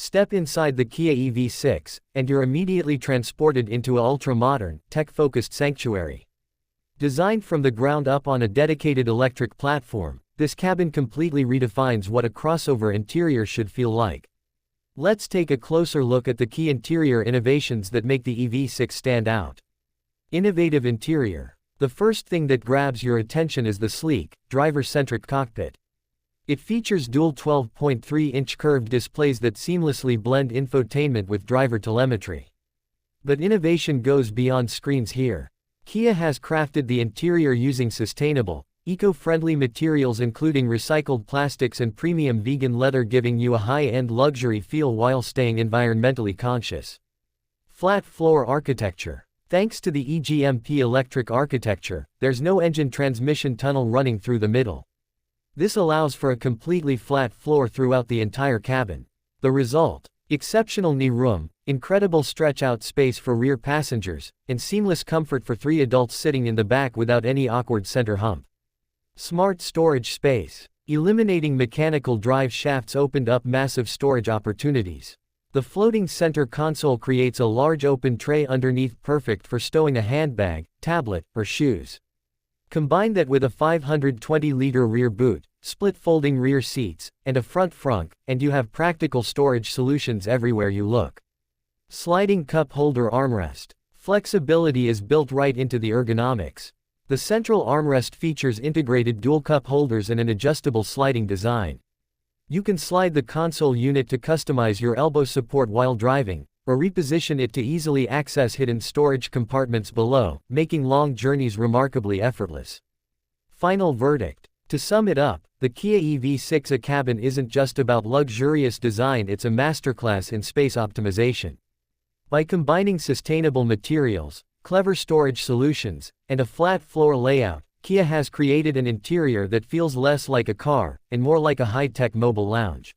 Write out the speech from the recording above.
Step inside the Kia EV6, and you're immediately transported into an ultra-modern, tech-focused sanctuary. Designed from the ground up on a dedicated electric platform, this cabin completely redefines what a crossover interior should feel like. Let's take a closer look at the key interior innovations that make the EV6 stand out. Innovative interior. The first thing that grabs your attention is the sleek, driver-centric cockpit. It features dual 12.3-inch curved displays that seamlessly blend infotainment with driver telemetry. But innovation goes beyond screens here. Kia has crafted the interior using sustainable, eco-friendly materials including recycled plastics and premium vegan leather, giving you a high-end luxury feel while staying environmentally conscious. Flat floor architecture. Thanks to the E-GMP electric architecture, there's no engine transmission tunnel running through the middle. This allows for a completely flat floor throughout the entire cabin. The result: exceptional knee room, incredible stretch-out space for rear passengers, and seamless comfort for 3 adults sitting in the back without any awkward center hump. Smart storage space. Eliminating mechanical drive shafts opened up massive storage opportunities. The floating center console creates a large open tray underneath, perfect for stowing a handbag, tablet, or shoes. Combine that with a 520-liter rear boot, split folding rear seats, and a front Frunk, and you have practical storage solutions everywhere you look. Sliding cup holder armrest. Flexibility is built right into the ergonomics. The central armrest features integrated dual cup holders and an adjustable sliding design. You can slide the console unit to customize your elbow support while driving, or reposition it to easily access hidden storage compartments below, making long journeys remarkably effortless. Final verdict. To sum it up, the Kia EV6 cabin isn't just about luxurious design, it's a masterclass in space optimization. By combining sustainable materials, clever storage solutions, and a flat floor layout, Kia has created an interior that feels less like a car, and more like a high-tech mobile lounge.